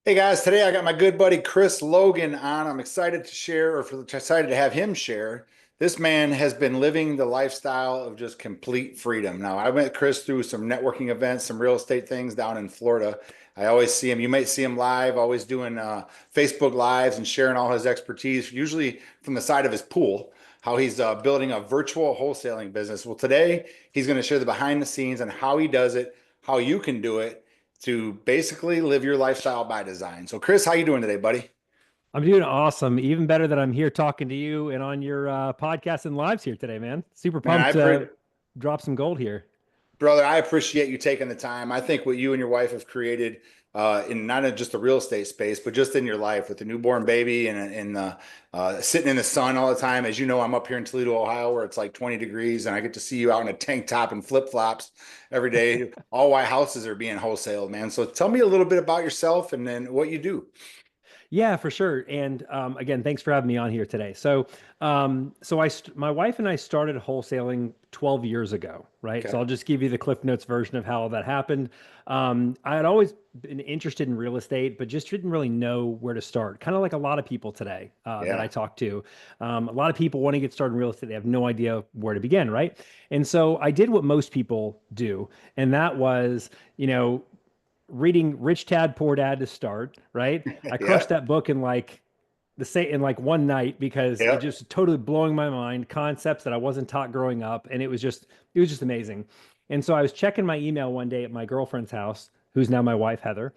Hey guys, today I got my good buddy Chris Logan on. I'm excited to share, excited to have him share. This man has been living the lifestyle of just complete freedom. Now, I met Chris through some networking events, some real estate things down in Florida. I always see him. You might see him live, always doing Facebook Lives and sharing all his expertise, usually from the side of his pool, how he's building a virtual wholesaling business. Well, today he's going to share the behind the scenes on how he does it, how you can do it to basically live your lifestyle by design. So, Chris, how you doing today, buddy? I'm doing awesome. Even better that I'm here talking to you and on your podcast and lives here today, man. Super Man, I pumped pre to drop some gold here. brother, I appreciate you taking the time. I think what you and your wife have created in not in just the real estate space, but just in your life with the newborn baby and sitting in the sun all the time. As you know, I'm up here in Toledo, Ohio, where it's like 20 degrees, and I get to see you out in a tank top and flip flops every day. All white houses are being wholesaled, man. So tell me a little bit about yourself and then what you do. Yeah, for sure. And again, thanks for having me on here today. My wife and I started wholesaling 12 years ago, right? So Okay. I'll just give you the Cliff Notes version of how that happened. I had always been interested in real estate, but just didn't really know where to start. Kind of like a lot of people today that I Yeah. talk to. A lot of people want to get started in real estate, they have no idea where to begin, right? And so I did what most people do, and that was, reading Rich Dad Poor Dad to start, right? I Yeah. crushed that book in like one night because it Yeah. just totally blowing my mind, concepts that I wasn't taught growing up, and it was just amazing. And so I was checking my email one day at my girlfriend's house, who's now my wife, Heather,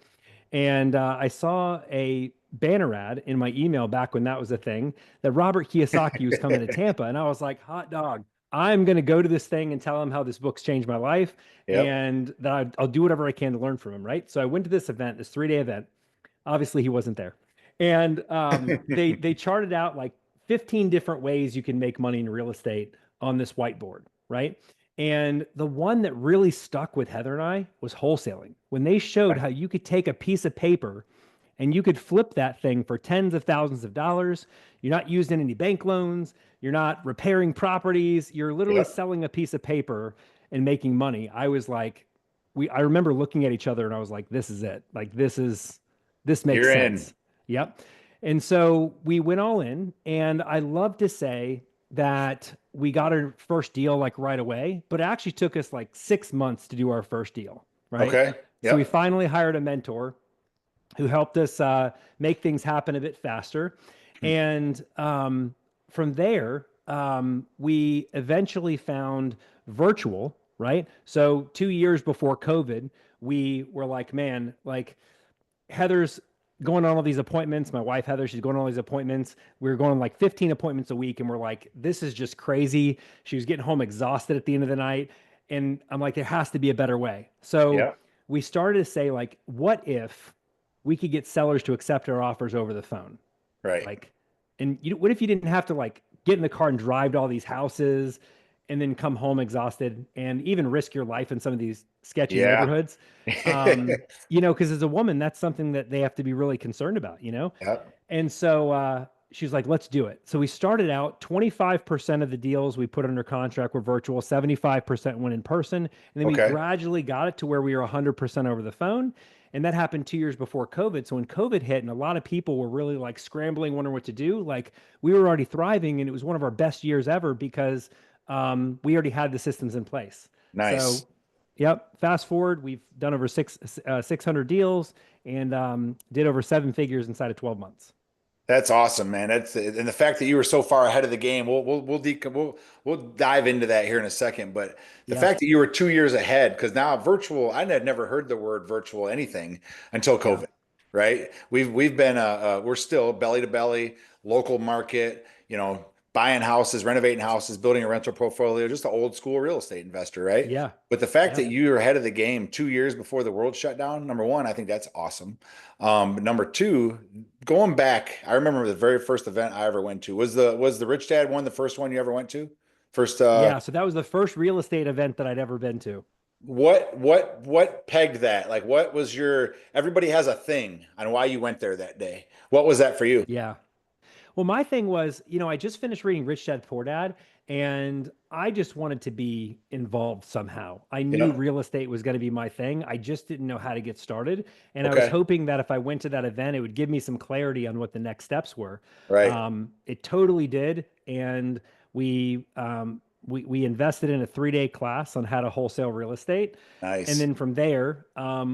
and I saw a banner ad in my email back when that was a thing that Robert Kiyosaki was coming to Tampa. And I was like, hot dog, I'm going to go to this thing and tell him how this book's changed my life Yep. and that I'll do whatever I can to learn from him. Right. So I went to this event, this 3-day event. Obviously, he wasn't there. And they charted out like 15 different ways you can make money in real estate on this whiteboard. Right. And the one that really stuck with Heather and I was wholesaling. When they showed how you could take a piece of paper and you could flip that thing for tens of thousands of dollars. You're not using any bank loans. You're not repairing properties. You're literally Yep. selling a piece of paper and making money. I was like, I remember looking at each other and I was like, this is it. Like, this makes You're in. sense. Yep. And so we went all in. And I love to say that we got our first deal like right away, but it actually took us like 6 months to do our first deal. Right. Okay. So we Yep. finally hired a mentor who helped us make things happen a bit faster. And from there, we eventually found virtual, right? So 2 years before COVID, we were like, man, like Heather's going on all these appointments. My wife, Heather, she's going on all these appointments. We were going like 15 appointments a week, and we're like, this is just crazy. She was getting home exhausted at the end of the night. And I'm like, there has to be a better way. So Yep. we started to say, like, what if we could get sellers to accept our offers over the phone? Right. Like, and what if you didn't have to like get in the car and drive to all these houses and then come home exhausted and even risk your life in some of these sketchy Yeah. neighborhoods? Because as a woman, that's something that they have to be really concerned about. Yep. And so she's like, let's do it. So we started out 25% of the deals we put under contract were virtual, 75% went in person. And then we Okay. gradually got it to where we were 100% over the phone. And that happened 2 years before COVID. So when COVID hit and a lot of people were really like scrambling, wondering what to do, like we were already thriving and it was one of our best years ever because we already had the systems in place. Nice. So, yep, fast forward, we've done over 600 deals and did over seven figures inside of 12 months. That's awesome, man. That's and the fact that you were so far ahead of the game. We'll dive into that here in a second. But the Yeah, fact that you were 2 years ahead, because now virtual, I had never heard the word virtual anything until yeah, COVID, right? We've been we're still belly to belly, local market, buying houses, renovating houses, building a rental portfolio, just an old school real estate investor, right? yeah, But the fact yeah. that you were ahead of the game 2 years before the world shut down, number one, I think that's awesome. Number two, going back, I remember the very first event I ever went to was the Rich Dad one the first one you ever went to? First, Yeah, so that was the first real estate event that I'd ever been to. what pegged that? Like, what was your? Everybody has a thing on why you went there that day. What was that for you? Yeah. Well, my thing was, I just finished reading Rich Dad Poor Dad, And I just wanted to be involved somehow. I knew Yep. real estate was going to be my thing. I just didn't know how to get started. And I was Okay. hoping that if I went to that event, it would give me some clarity on what the next steps were. Right. It totally did. And we invested in a 3-day class on how to wholesale real estate. And Nice. then from there,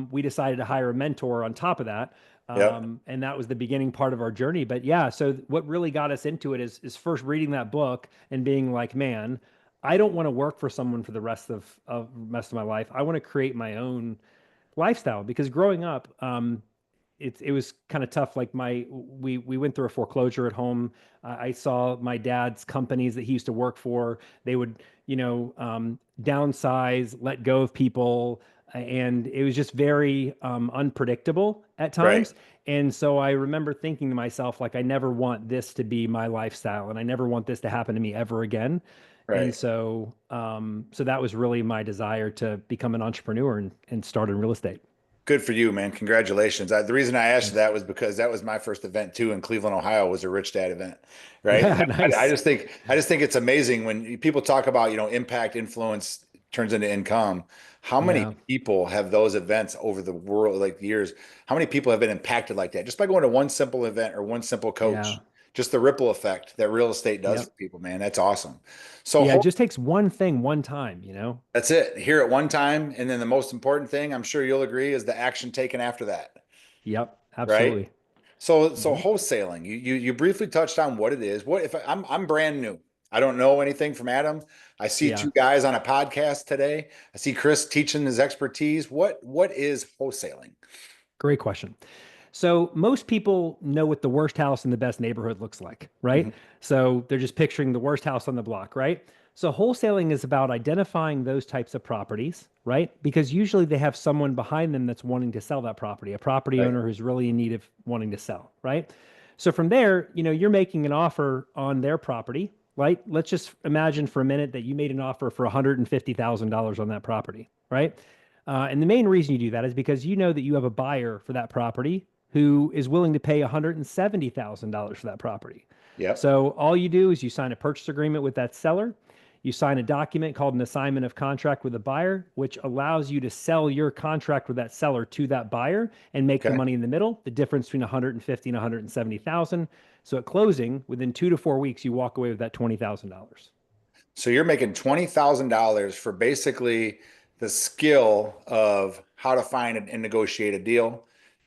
we decided to hire a mentor on top of that. Yep. And that was the beginning part of our journey. But yeah, so what really got us into it is first reading that book and being like, man, I don't want to work for someone for the rest of my life. I want to create my own lifestyle because growing up, it was kind of tough. Like we went through a foreclosure at home. I saw my dad's companies that he used to work for. They would, downsize, let go of people, and it was just very unpredictable at Right. times. And so I remember thinking to myself, like, I never want this to be my lifestyle, and I never want this to happen to me ever again. And Right. so that was really my desire to become an entrepreneur and start in real estate. Good for you, man. Congratulations. The reason I asked you Thanks. that was because that was my first event too in Cleveland, Ohio, was a Rich Dad event, right? And Yeah, I nice. just think it's amazing when people talk about, impact, influence turns into income. How many Yeah, people have those events over the world, like years? How many people have been impacted like that just by going to one simple event or one simple yeah, coach? Just the ripple effect that real estate does for yep. people, man. That's awesome. So Yeah, it just takes one thing one time. that's it. Here at one time. And then the most important thing, I'm sure you'll agree, is the action taken after that, Yep, right? absolutely. So Hmm. wholesaling, you briefly touched on what it is. What if I'm brand new? I don't know anything from Adam. I see Yeah, two guys on a podcast today. I see Chris teaching his expertise. What is wholesaling? great question. So most people know what the worst house in the best neighborhood looks like, right? Mhm. So they're just picturing the worst house on the block, right? So wholesaling is about identifying those types of properties, right? Because usually they have someone behind them that's wanting to sell that property, a property Right. owner who's really in need of wanting to sell, right? So from there, you're making an offer on their property. Right? Let's just imagine for a minute that you made an offer for $150,000 on that property, right? And the main reason you do that is because you know that you have a buyer for that property who is willing to pay $170,000 for that property. Yep. So all you do is you sign a purchase agreement with that seller. You sign a document called an assignment of contract with the buyer, which allows you to sell your contract with that seller to that buyer and make the Okay. money in the middle, the difference between 150 and 170,000. So at closing, within 2 to 4 weeks, you walk away with that $20,000. So you're making $20,000 for basically the skill of how to find and negotiate a deal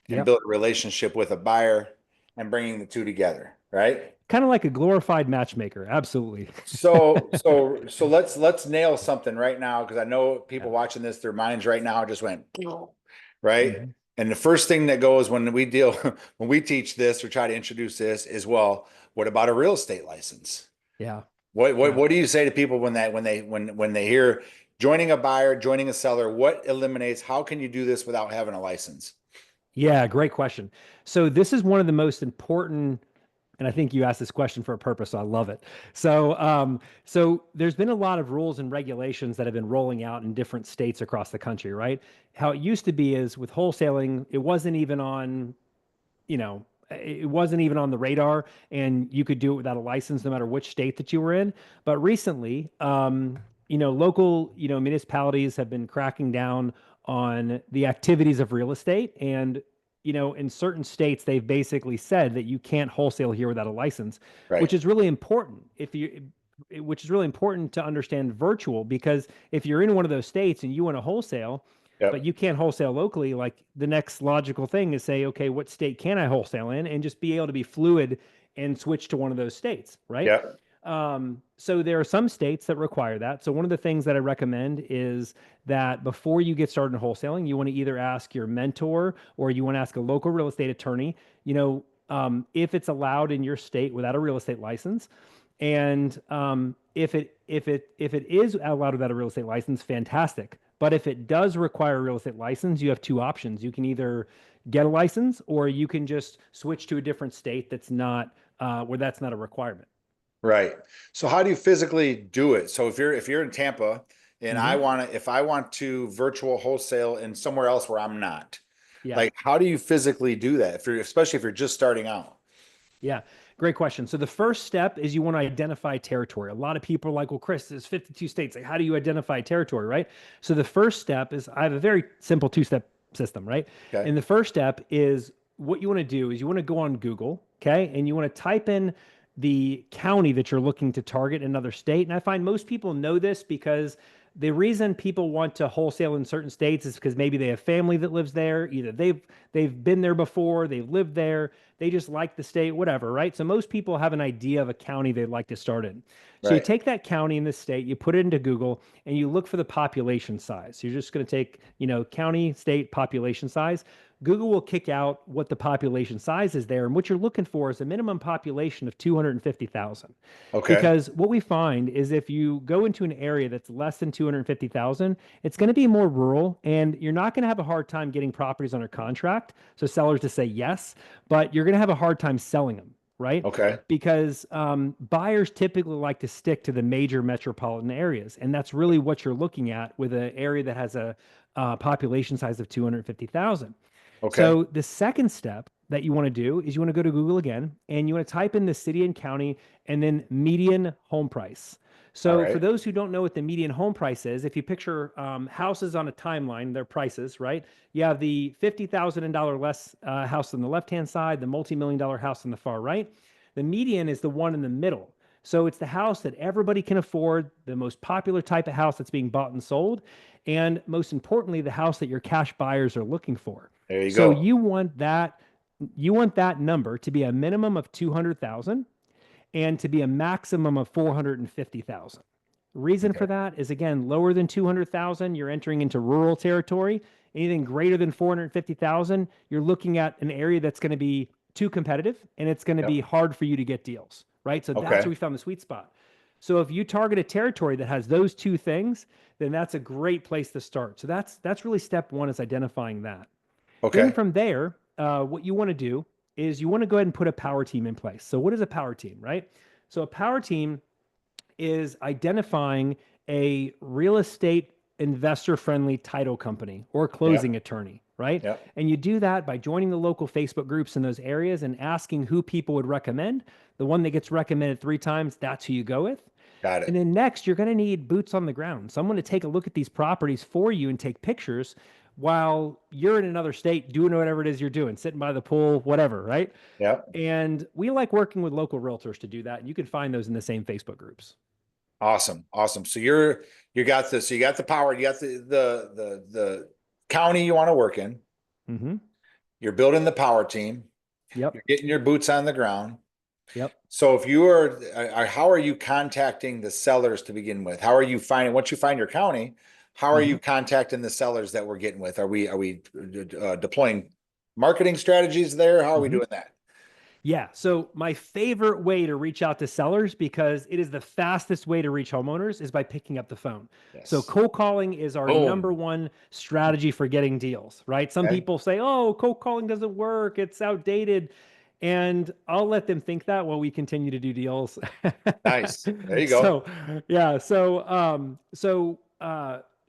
and Yep. build a relationship with a buyer and bringing the two together, right? Kind of like a glorified matchmaker. Absolutely. So let's nail something right now because I know people Yeah. watching this, their minds right now just went, right? Hmm. And the first thing that goes when we deal when we teach this or try to introduce this is, well, what about a real estate license? Yeah. What what Yeah. what do you say to people when they hear joining a buyer, joining a seller? What eliminates? How can you do this without having a license? Yeah, great question. So this is one of the most important, and I think you asked this question for a purpose, so I love it. So there's been a lot of rules and regulations that have been rolling out in different states across the country, right? How it used to be is with wholesaling, it wasn't even on the radar, and you could do it without a license no matter which state that you were in. But recently, local, municipalities have been cracking down on the activities of real estate. And, in certain states, they've basically said that you can't wholesale here without a license, Right. which is really important which is really important to understand virtual, because if you're in one of those states and you want to wholesale, but Yep. you can't wholesale locally, like the next logical thing is say, okay, what state can I wholesale in? And just be able to be fluid and switch to one of those states, right? Yep. So there are some states that require that. So one of the things that I recommend is that before you get started in wholesaling, you want to either ask your mentor or you want to ask a local real estate attorney, if it's allowed in your state without a real estate license. And if it is allowed without a real estate license, fantastic. But if it does require a real estate license, you have two options. You can either get a license, or you can just switch to a different state that's not where that's not a requirement. Right. So how do you physically do it? So if you're in Tampa and Hmm. if I want to virtual wholesale in somewhere else where I'm not, Yeah. like how do you physically do that? Especially if you're just starting out? Yeah. Great question. So the first step is you want to identify territory. A lot of people are like, well, Chris, there's 52 states. Like, how do you identify territory, right? So the first step is I have a very simple two-step system, right? Okay. And the first step is what you want to do is you want to go on Google, okay? And you want to type in the county that you're looking to target in another state. And I find most people know this because the reason people want to wholesale in certain states is because maybe they have family that lives there. Either they've been there before, they've lived there, they just like the state, whatever, right? So most people have an idea of a county they'd like to start in. So you Right. take that county in the state, you put it into Google, and you look for the population size. So you're just going to take, county, state, population size. Google will kick out what the population size is there. And what you're looking for is a minimum population of 250,000. Okay. Because what we find is if you go into an area that's less than 250,000, it's going to be more rural and you're not going to have a hard time getting properties under contract. So sellers to say yes, but you're going to have a hard time selling them, right? Okay. Because buyers typically like to stick to the major metropolitan areas. And that's really what you're looking at with an area that has a population size of 250,000. Okay. So the second step that you want to do is you want to go to Google again and you want to type in the city and county and then median home price. All So for right. those who don't know what the median home price is, if you picture houses on a timeline, their prices, right? You have the $50,000 less house on the left-hand side, the multi-million dollar house on the far right. The median is the one in the middle. So it's the house that everybody can afford, the most popular type of house that's being bought and sold, and most importantly, the house that your cash buyers are looking for. There you So go. you want that number to be a minimum of 200,000 and to be a maximum of 450,000. Reason Okay. for that is again lower than 200,000, you're entering into rural territory. Anything greater than 450,000, you're looking at an area that's going to be too competitive and it's going to be Yep. hard for you to get deals, right? So that's where Okay. we found the sweet spot. So if you target a territory that has those two things, then that's a great place to start. So that's really step one is identifying that. Then Okay. from there, what you want to do is you want to go ahead and put a power team in place. So what is a power team, right? So a power team is identifying a real estate investor friendly title company or Yep. closing attorney, right? Yep. And you do that by joining the local Facebook groups in those areas and asking who people would recommend. The one that gets recommended 3 times, that's who you go with. Got And it. then next, you're going to need boots on the ground. Someone to take a look at these properties for you and take pictures while you're in another state doing whatever it is you're doing, sitting by the pool, whatever, right? Yep. And we like working with local realtors to do that. And you can find those in the same Facebook groups. Awesome. Awesome. So you got this, so you got the power, you got the county you want to work in. Mm-hmm. You're building the power team. Yep. You're getting your boots on the ground. Yep. So if you how are you contacting the sellers to begin with? How are you finding, once you find your county, how are Mm-hmm. you contacting the sellers that we're getting with? Are we deploying marketing strategies there? How are we Mm-hmm. doing that? Yeah. So my favorite way to reach out to sellers, because it is the fastest way to reach homeowners, is by picking up the phone. So Yes. cold calling is our number Boom. one strategy for getting deals, right? Some Okay. people say, oh, cold calling doesn't work, it's outdated. And I'll let them think that while we continue to do deals. Nice. There you go. So yeah.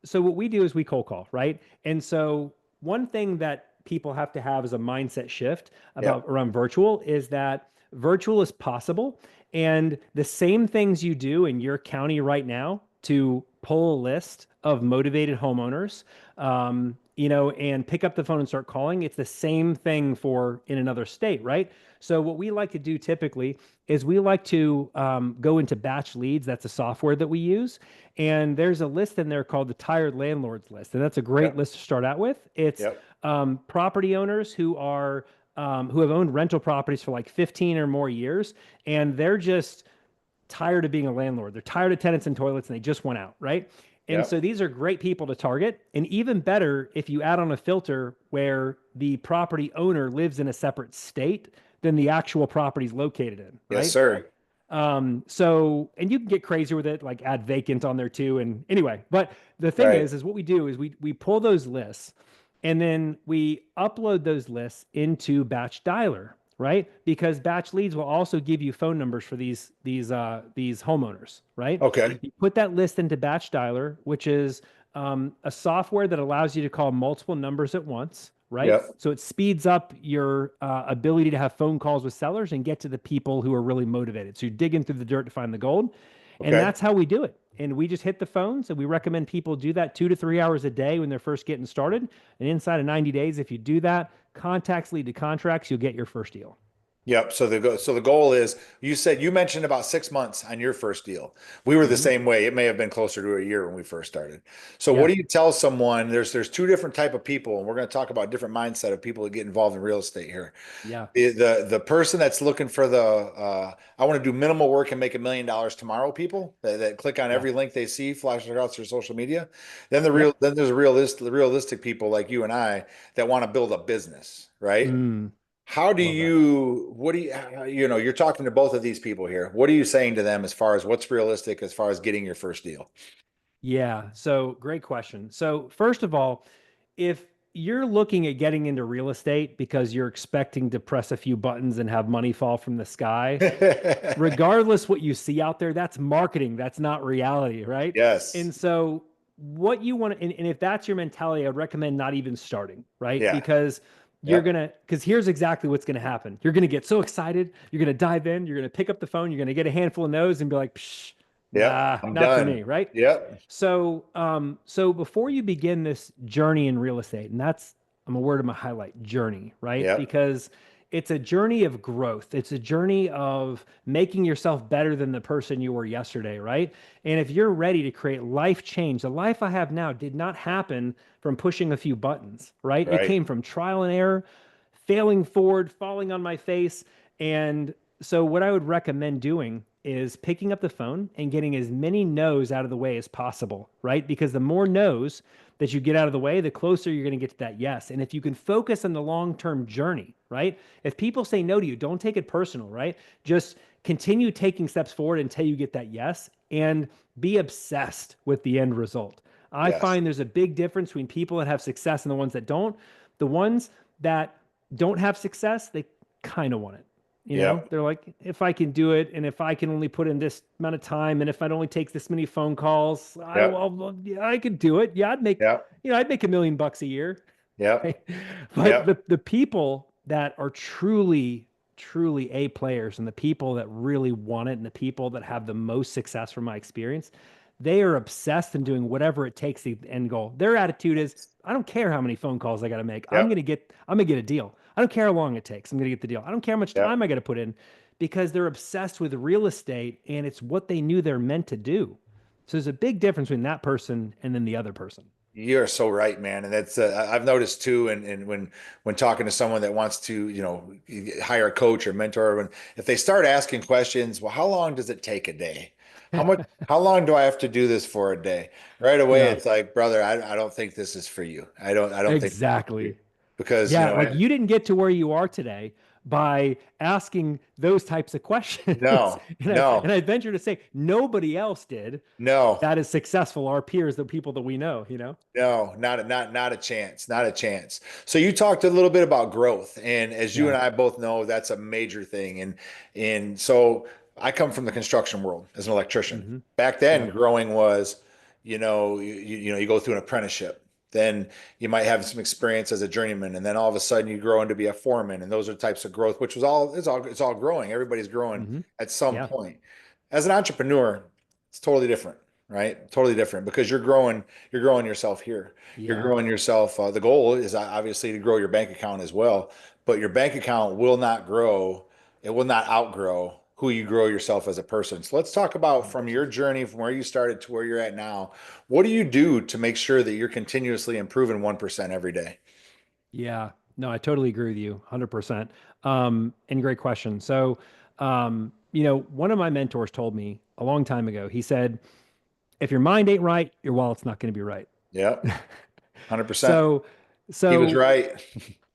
So what we do is we cold call, right? And so one thing that people have to have as a mindset shift about Yep. around virtual is that virtual is possible. And the same things you do in your county right now to pull a list of motivated homeowners, and pick up the phone and start calling, it's the same thing for in another state, right? So what we like to do typically is we like to go into batch leads. That's a software that we use. And there's a list in there called the tired landlords list. And that's a great Yep. list to start out with. It's Yep. property owners who have owned rental properties for like 15 or more years, and they're just tired of being a landlord. They're tired of tenants and toilets, and they just want out, right? And so Yep. these are great people to target. And even better if you add on a filter where the property owner lives in a separate state than the actual property is located in, Yes, right? sir. And you can get crazy with it, like add vacant on there too. And anyway, but the thing Right. is what we do is we pull those lists and then we upload those lists into Batch Dialer, right? Because Batch Leads will also give you phone numbers for these homeowners, right? Okay. You put that list into Batch Dialer, which is a software that allows you to call multiple numbers at once, right? Yep. So it speeds up your ability to have phone calls with sellers and get to the people who are really motivated. So you're digging through the dirt to find the gold. And Okay. that's how we do it. And we just hit the phones, and we recommend people do that 2 to 3 hours a day when they're first getting started. And inside of 90 days, if you do that, contacts lead to contracts, you'll get your first deal. Yep. So the goal is, you mentioned about 6 months on your first deal. We were the Hmm. same way. It may have been closer to a year when we first started. So what Yeah. do you tell someone? There's two different type of people, and we're going to talk about different mindset of people that get involved in real estate here. Yeah. The person that's looking for I want to do minimal work and make $1 million tomorrow, people that click on Yeah. every link they see, flash it across their social media. Then Yep. there's the realistic people like you and I that want to build a business, right? Mm, How do love that. you, what do you, you're talking to both of these people here. What are you saying to them as far as what's realistic as far as getting your first deal? Yeah. So great question. So, first of all, if you're looking at getting into real estate because you're expecting to press a few buttons and have money fall from the sky, regardless what you see out there, that's marketing. That's not reality, right? Yes. And so, what you want to, and if that's your mentality, I'd recommend not even starting, right? Yeah. Because Yep. because here's exactly what's gonna happen. You're gonna get so excited, you're gonna dive in, you're gonna pick up the phone, you're gonna get a handful of no's and be like, Psh, Yep. nah, I'm not for done. me, right? Yep. So before you begin this journey in real estate, and that's I'm a word of my highlight, journey, right? Yep. Because it's a journey of growth. It's a journey of making yourself better than the person you were yesterday, right? And if you're ready to create life change, the life I have now did not happen from pushing a few buttons, right? It Right. came from trial and error, failing forward, falling on my face. And so, what I would recommend doing is picking up the phone and getting as many no's out of the way as possible, right? Because the more no's that you get out of the way, the closer you're going to get to that yes. And if you can focus on the long term journey, right? If people say no to you, don't take it personal, right? Just continue taking steps forward until you get that yes and be obsessed with the end result. I Yes. find there's a big difference between people that have success and the ones that don't. The ones that don't have success, they kind of want it. You know, Yep. they're like, if I can do it, and if I can only put in this amount of time, and if it only takes this many phone calls, Yep. yeah, I could do it. Yeah, Yep. I'd make $1 million a year. Yep. Right? But Yep. the people that are truly A players and the people that really want it and the people that have the most success from my experience, they are obsessed in doing whatever it takes to the end goal. Their attitude is, I don't care how many phone calls I got to make. Yep. I'm gonna get a deal. I don't care how long it takes. I'm gonna get the deal. I don't care how much Yep. time I got to put in because they're obsessed with real estate and it's what they knew they're meant to do. So there's a big difference between that person and then the other person. You're so right, man. And that's I've noticed too, and when talking to someone that wants to, hire a coach or mentor, when if they start asking questions, well, how long does it take a day? How long do I have to do this for a day? Right away, Yeah, it's like, brother, I don't think this is for you. I don't think this is for you. exactly. Because, Yeah, like you didn't get to where you are today by asking those types of questions. no, And I venture to say nobody else did no. that is successful, our peers, the people that we know, you know? No, not a chance, not a chance. So you talked a little bit about growth, and as you Yeah. and I both know, that's a major thing. And so I come from the construction world as an electrician. Hmm. Back then, Yep. growing was, you go through an apprenticeship. Then you might have some experience as a journeyman, and then all of a sudden you grow into be a foreman, and those are types of growth, which was all it's all growing. Everybody's growing Hmm. at some Yeah. point. As an entrepreneur, it's totally different, right? Totally different because you're growing yourself here. You're Yeah. growing yourself. The goal is obviously to grow your bank account as well, but your bank account will not grow. It will not outgrow who you grow yourself as a person. So let's talk about from your 100%. journey from where you started to where you're at now. What do you do to make sure that you're continuously improving 1% every day? Yeah. No, I totally agree with you 100%. And great question. So, one of my mentors told me a long time ago, he said, if your mind ain't right, your wallet's not going to be right. Yep, 100%. So, He was so right.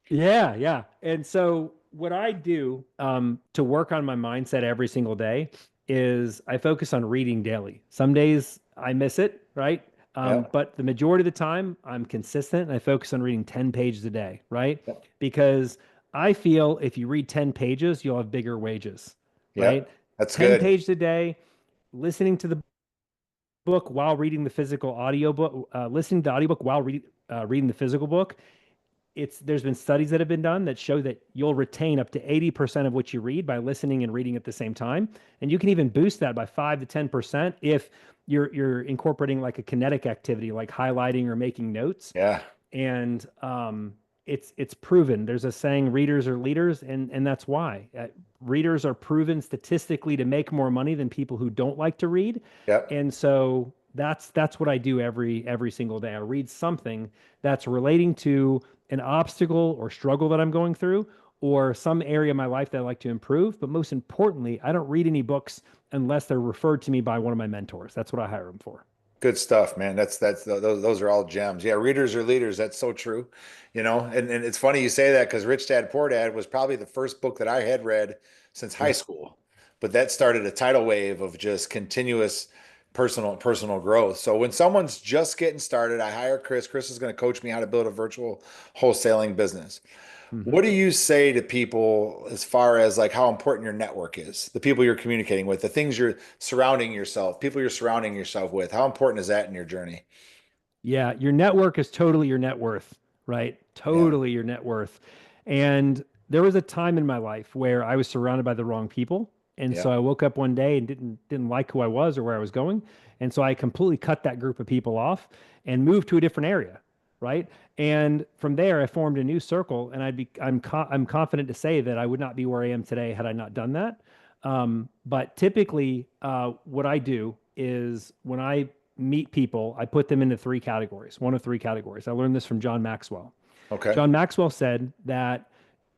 yeah, yeah. And so what I do to work on my mindset every single day is I focus on reading daily. Some days I miss it, right? Yep, But the majority of the time I'm consistent and I focus on reading 10 pages a day, right? yep, Because I feel if you read 10 pages, you'll have bigger wages, right? yep. That's 10 good. pages a day, listening to the book while reading the physical audio book, listening to the audiobook while reading the physical book there's been studies that have been done that show that you'll retain up to 80% of what you read by listening and reading at the same time. And you can even boost that by 5 to 10% if you're incorporating like a kinetic activity like highlighting or making notes. Yeah. And it's proven. There's a saying, readers are leaders, and that's why. Readers are proven statistically to make more money than people who don't like to read. Yep. And so that's what I do every single day. I read something that's relating to an obstacle or struggle that I'm going through, or some area of my life that I like to improve. But most importantly, I don't read any books unless they're referred to me by one of my mentors. That's what I hire them for. Good stuff, man. That's those are all gems. Yeah, readers are leaders. That's so true. And it's funny you say that because Rich Dad Poor Dad was probably the first book that I had read since high Yep. school. But that started a tidal wave of just continuous personal growth. So when someone's just getting started, I hire Chris. Chris is going to coach me how to build a virtual wholesaling business. Mhm. What do you say to people as far as like how important your network is, the people you're communicating with, the things you're surrounding yourself, people you're surrounding yourself with? How important is that in your journey? Yeah, your network is totally your net worth, right? Yeah. Totally your net worth. And there was a time in my life where I was surrounded by the wrong people. And Yeah. so I woke up one day and didn't like who I was or where I was going. And so I completely cut that group of people off and moved to a different area, right? And from there I formed a new circle, and I'm confident to say that I would not be where I am today had I not done that. But typically, what I do is when I meet people, I put them into three categories, one of three categories. I learned this from John Maxwell. Okay. John Maxwell said that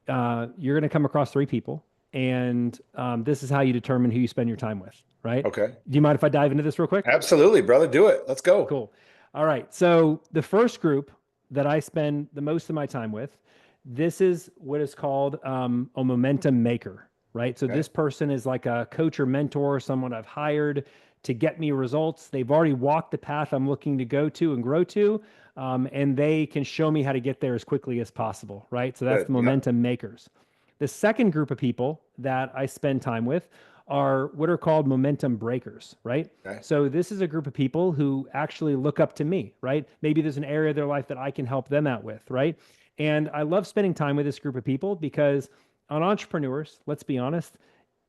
you're going to come across three people, and this is how you determine who you spend your time with, right? Okay. Do you mind if I dive into this real quick? Absolutely, brother. Do it. Let's go. Cool. All right. So the first group that I spend the most of my time with, this is what is called a momentum maker, right? So Okay. this person is like a coach or mentor, someone I've hired to get me results. They've already walked the path I'm looking to go to and grow to, and they can show me how to get there as quickly as possible, right? So that's Good. the Yep. momentum makers. The second group of people that I spend time with are what are called momentum breakers, right? Okay. So this is a group of people who actually look up to me, right? Maybe there's an area of their life that I can help them out with, right? And I love spending time with this group of people because on entrepreneurs, let's be honest,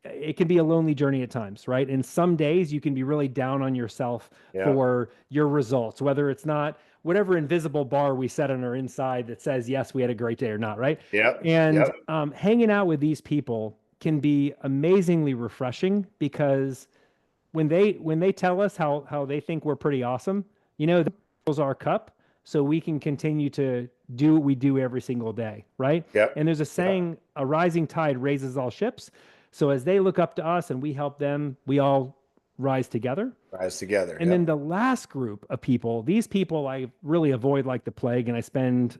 it can be a lonely journey at times, right? And some days you can be really down on yourself Yeah. for your results, whether it's not whatever invisible bar we set on our inside that says, yes, we had a great day or not, right? Yep. And Yep. hanging out with these people can be amazingly refreshing because when they tell us how they think we're pretty awesome, that fills our cup so we can continue to do what we do every single day, right? Yep. And there's a Yep. saying, a rising tide raises all ships. So as they look up to us and we help them, we all rise together. Rise together. And then Yep. the last group of people, these people I really avoid like the plague, and I spend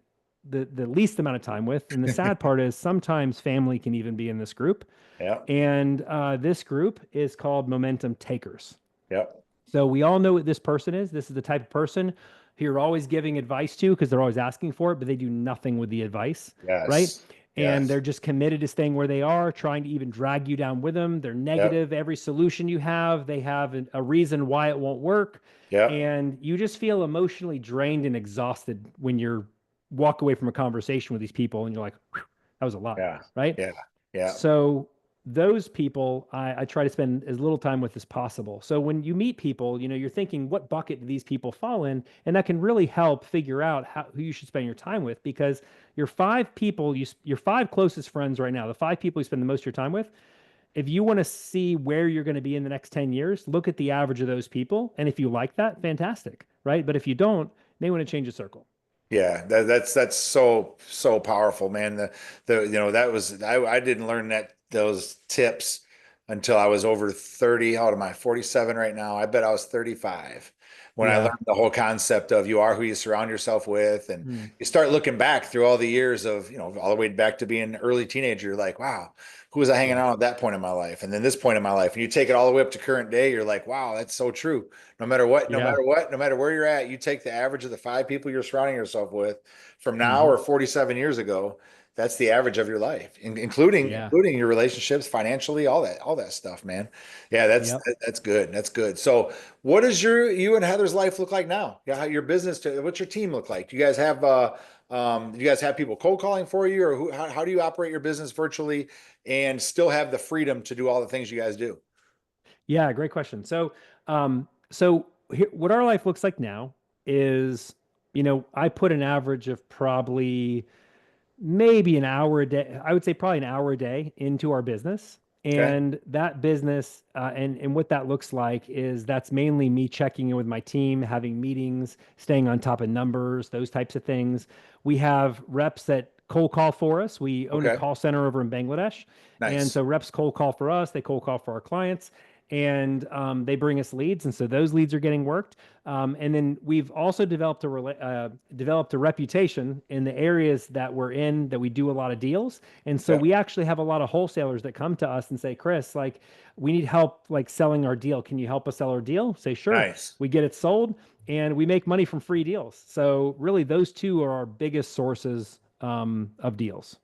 the least amount of time with. And the sad part is sometimes family can even be in this group. Yep. And this group is called momentum takers. Yep. So we all know what this person is. This is the type of person who you're always giving advice to because they're always asking for it, but they do nothing with the advice, right? Yes. And Yes. they're just committed to staying where they are, trying to even drag you down with them. They're Yep. negative. Every solution you have, they have a reason why it won't work. Yep. And you just feel emotionally drained and exhausted when you're walk away from a conversation with these people and you're like, "Whew, that was a lot," Yeah. right? Yeah. Yeah. So those people I try to spend as little time with as possible. So when you meet people, you're thinking, what bucket do these people fall in? And that can really help figure out who you should spend your time with because your five people, your five closest friends right now, the five people you spend the most of your time with, if you want to see where you're going to be in the next 10 years, look at the average of those people. And if you like that, fantastic, right? But if you don't, you may want to change the circle. Yeah, that's so powerful, man. The that was I didn't learn those tips until I was over 30 out of my 47 right now. I bet I was 35 when I Yeah. learned the whole concept of you are who you surround yourself with. And Mm. you start looking back through all the years of, all the way back to being an early teenager. You're like, wow, who was I hanging Yeah. out at that point in my life? And then this point in my life, and you take it all the way up to current day, you're like, wow, that's so true. No matter what, no Yeah. matter what, no matter where you're at, you take the average of the five people you're surrounding yourself with from now Hmm. or 47 years ago. That's the average of your life, including Yeah. including your relationships, financially, all that stuff, man. Yeah, Yep. that's good. That's good. So, what does you and Heather's life look like now? Yeah, your business. What's your team look like? Do you guys have Do you guys have people cold calling for you, or how do you operate your business virtually and still have the freedom to do all the things you guys do? Yeah, great question. So here, what our life looks like now is, I put an average of probably maybe an hour a day. I would say probably an hour a day into our business. Okay. And that business, and what that looks like is that's mainly me checking in with my team, having meetings, staying on top of numbers, those types of things. We have reps that cold call for us. We own a Okay. call center over in Bangladesh. And Nice. so reps cold call for us, they cold call for our clients, and they bring us leads. And so those leads are getting worked. And then we've also developed a reputation in the areas that we're in that we do a lot of deals. And so Yep. we actually have a lot of wholesalers that come to us and say, Chris, like we need help like selling our deal. Can you help us sell our deal? Say, sure. Nice. We get it sold and we make money from free deals. So really those two are our biggest sources of deals.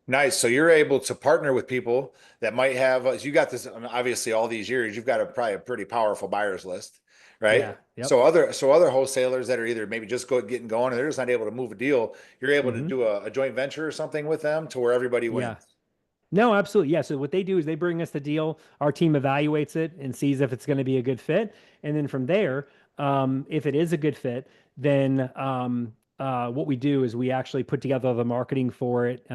Nice. So you're able to partner with people that might have, you got this, I mean, obviously all these years, you've got probably a pretty powerful buyers list, Yeah. right? Yep. So other wholesalers that are either maybe just getting going and they're just not able to move a deal, you're able to Hmm. do a joint venture or something with them to where everybody Yeah. wins. No, absolutely. Yeah. So what they do is they bring us the deal. Our team evaluates it and sees if it's going to be a good fit. And then from there, if it is a good fit, then what we do is we actually put together the marketing for it.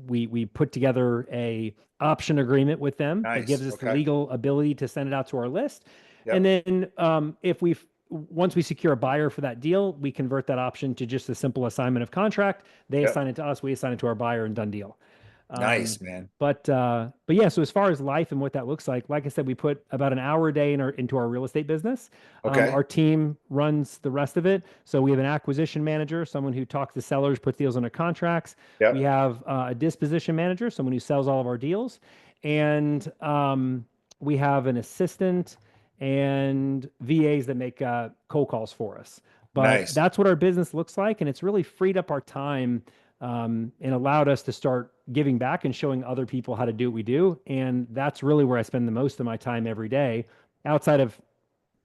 We put together a option agreement with them that gives Nice. us the Okay. legal ability to send it out to our list. And Yep. then if we once we secure a buyer for that deal, we convert that option to just a simple assignment of contract. They Yep. assign it to us, we assign it to our buyer, and done deal. Um, Nice, man. but yeah, so as far as life and what that looks like I said, we put about an hour a day into our real estate business. Okay. Our team runs the rest of it. So we have an acquisition manager, someone who talks to sellers, puts deals under contracts. We Yep. have a disposition manager, someone who sells all of our deals, and we have an assistant and VAs that make cold calls for us. But Nice. that's what our business looks like, and it's really freed up our time and allowed us to start giving back and showing other people how to do what we do. And that's really where I spend the most of my time every day, outside of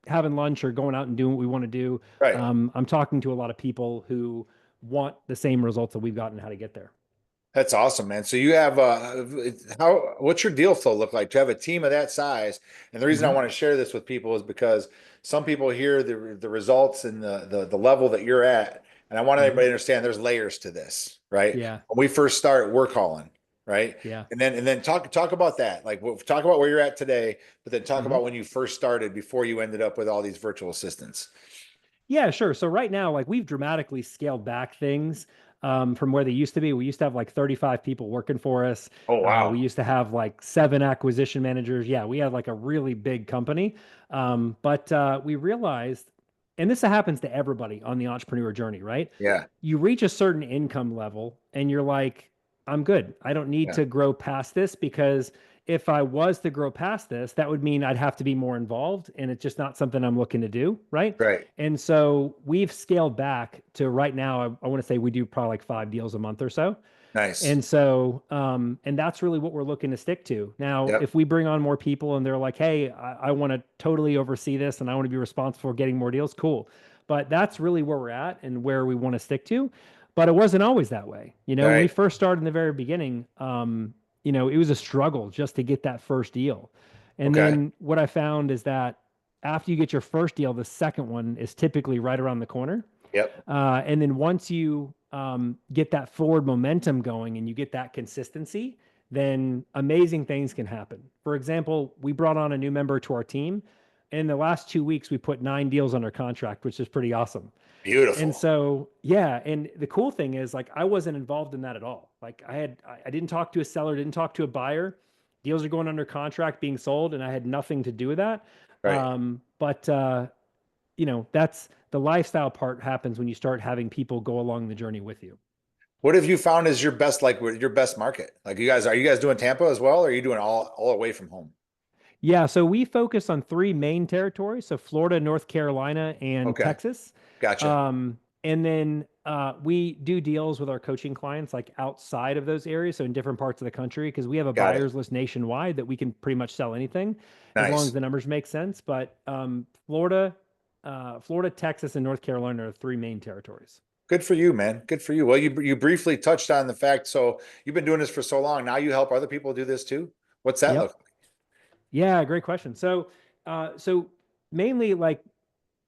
having lunch or going out and doing what we want to do. Right. I'm talking to a lot of people who want the same results that we've gotten, how to get there. That's awesome, man. So you have what's your deal flow look like to have a team of that size? And the reason I Hmm. want to share this with people is because some people hear the results and the level that you're at, and I want Hmm. everybody to understand there's layers to this, right? Yeah. When we first start, we're calling, right? Yeah. And then talk about that. Like talk about where you're at today, but then talk Hmm. about when you first started before you ended up with all these virtual assistants. Yeah, sure. So right now, like we've dramatically scaled back things from where they used to be. We used to have like 35 people working for us. Oh, We wow. used to have like 7 acquisition managers. Yeah, we had like a really big company. But we realized, and this happens to everybody on the entrepreneur journey, right? Yeah. You reach a certain income level and you're like, I'm good. I don't need Yeah. to grow past this because if I was to grow past this, that would mean I'd have to be more involved. And it's just not something I'm looking to do. Right. Right. And so we've scaled back to right now, I want to say we do probably like 5 deals a month or so. Nice. And so, and that's really what we're looking to stick to. Now, Yep. if we bring on more people and they're like, hey, I want to totally oversee this and I want to be responsible for getting more deals, cool. But that's really where we're at and where we want to stick to. But it wasn't always that way. When we Right. first started in the very beginning, it was a struggle just to get that first deal. And Okay. then what I found is that after you get your first deal, the second one is typically right around the corner. Yep. And then once you get that forward momentum going and you get that consistency, then amazing things can happen. For example, we brought on a new member to our team. In the last 2 weeks, we put 9 deals under contract, which is pretty awesome. And Beautiful. so, yeah, and the cool thing is like I wasn't involved in that at all. Like I didn't talk to a seller, didn't talk to a buyer. Deals are going under contract, being sold, and I had nothing to do with that. Right. But that's the lifestyle part happens when you start having people go along the journey with you. What have you found is your best, like your best market? Like are you guys doing Tampa as well? Or are you doing all away from home? Yeah, so we focus on three main territories, so Florida, North Carolina, and Okay. Texas. Gotcha. And then we do deals with our coaching clients like outside of those areas, so in different parts of the country, because we have a Got it. buyers list nationwide that we can pretty much sell anything as long as Nice. the numbers make sense. But Florida, Texas, and North Carolina are three main territories. Good for you, man. Good for you. Well, you briefly touched on the fact. So you've been doing this for so long. Now you help other people do this too. What's that look Yep. like? Yeah, great question. So mainly like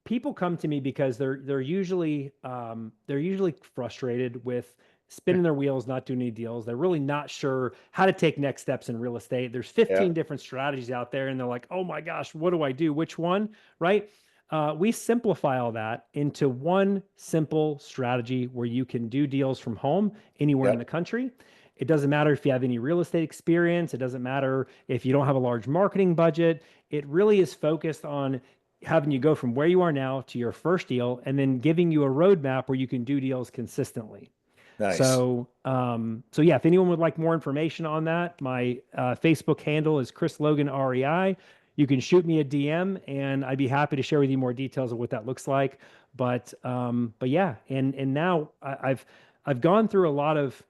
people come to me because they're usually frustrated with spinning their wheels, not doing any deals. They're really not sure how to take next steps in real estate. There's Yeah. 15 different strategies out there, and they're like, "Oh my gosh, what do I do? Which one?" Right? We simplify all that into one simple strategy where you can do deals from home anywhere in the Yep. country. It doesn't matter if you have any real estate experience. It doesn't matter if you don't have a large marketing budget. It really is focused on having you go from where you are now to your first deal and then giving you a roadmap where you can do deals consistently. Nice. So yeah, if anyone would like more information on that, my Facebook handle is Chris Logan REI. You can shoot me a DM, and I'd be happy to share with you more details of what that looks like. But yeah, and now I've gone through a lot of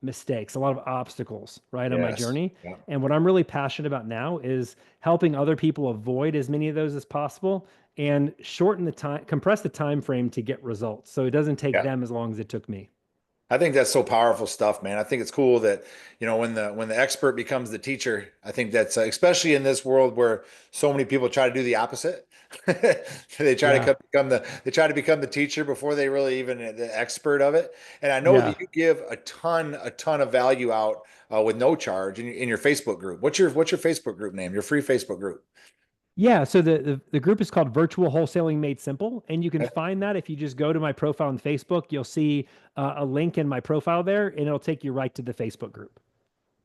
mistakes, a lot of obstacles, right, on my Yes. journey. Yeah. And what I'm really passionate about now is helping other people avoid as many of those as possible and shorten the time, compress the time frame to get results, so it doesn't take Yeah. them as long as it took me. I think that's so powerful stuff, man. I think it's cool that, when the expert becomes the teacher, I think that's especially in this world where so many people try to do the opposite. They try Yeah. to become the teacher before they really even the expert of it. And I know Yeah. that you give a ton of value out with no charge in your Facebook group. What's your Facebook group name? Your free Facebook group. Yeah, so the group is called Virtual Wholesaling Made Simple, and you can find that if you just go to my profile on Facebook. You'll see a link in my profile there, and it'll take you right to the Facebook group.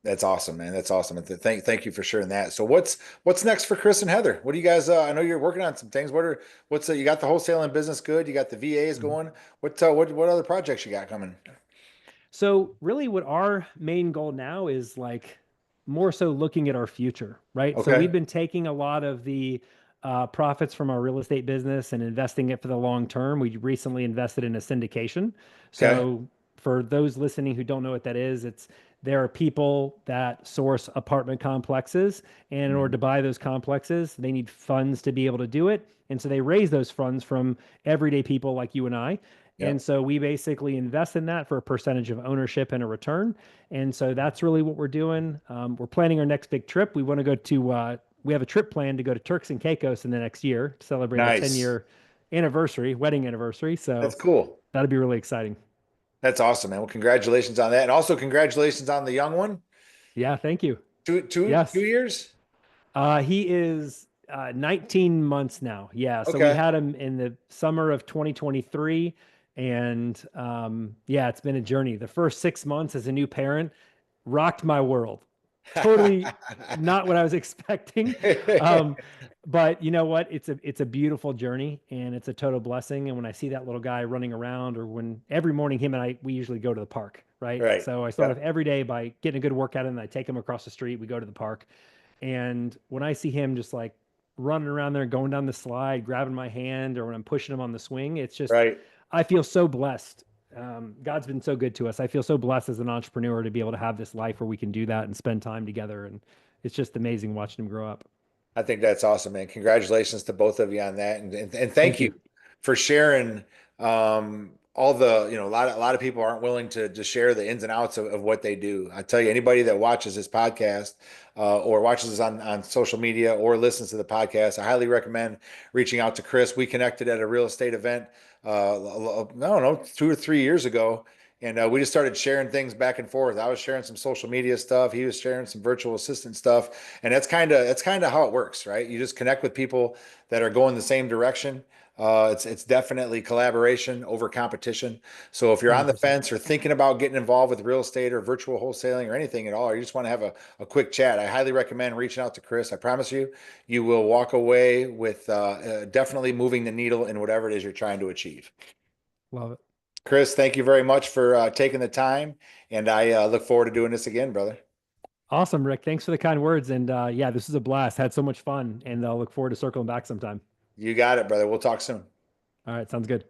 That's awesome, man. That's awesome. And thank you for sharing that. So what's next for Chris and Heather? What do you guys I know you're working on some things. What's you got the wholesaling business good? You got the VAs Mhm. going. What other projects you got coming? So really what our main goal now is like more so looking at our future, right? So we've Okay. been taking a lot of the profits from our real estate business and investing it for the long term. We recently invested in a syndication. Okay. So for those listening who don't know what that is, it's there are people that source apartment complexes, and in order Mhm. to buy those complexes, they need funds to be able to do it. And so they raise those funds from everyday people like you and I. And Yep. so we basically invest in that for a percentage of ownership and a return. And so that's really what we're doing. We're planning our next big trip. We want to go to, we have a trip planned to go to Turks and Caicos in the next year to celebrate our Nice. 10-year anniversary, wedding anniversary. That's So cool. that'll be really exciting. That's awesome, man. Well, congratulations on that. And also congratulations on the young one. Yeah, thank you. Two Yes. years? He is 19 months now. Yeah. So we Okay. had him in the summer of 2023. And yeah, it's been a journey. The first 6 months as a new parent rocked my world. Totally not what I was expecting. Um, but you know what? It's a beautiful journey and it's a total blessing. And when I see that little guy running around, or when every morning him and I we usually go to the park, right? Right. So I start off Yeah. every day by getting a good workout in, and I take him across the street. We go to the park. And when I see him just like running around there, going down the slide, grabbing my hand, or when I'm pushing him on the swing, it's just, Right. I feel so blessed. God's been so good to us. I feel so blessed as an entrepreneur to be able to have this life where we can do that and spend time together. And it's just amazing watching him grow up. I think that's awesome, man. Congratulations to both of you on that, and thank Thank you you. for sharing all the a lot of people aren't willing to share the ins and outs of what they do. I tell you, anybody that watches this podcast or watches us on social media or listens to the podcast, I highly recommend reaching out to Chris. We connected at a real estate event, I don't know, 2 or 3 years ago. And we just started sharing things back and forth. I was sharing some social media stuff. He was sharing some virtual assistant stuff, and that's kind of how it works, right? You just connect with people that are going the same direction. It's definitely collaboration over competition. So if you're on the 100%. fence or thinking about getting involved with real estate or virtual wholesaling or anything at all, or you just want to have a quick chat, I highly recommend reaching out to Chris. I promise you, you will walk away with definitely moving the needle in whatever it is you're trying to achieve. Love it. Chris, thank you very much for taking the time, and I look forward to doing this again, brother. Awesome, Rick. Thanks for the kind words. And yeah, this was a blast. Had so much fun. And I'll look forward to circling back sometime. You got it, brother. We'll talk soon. All right. Sounds good.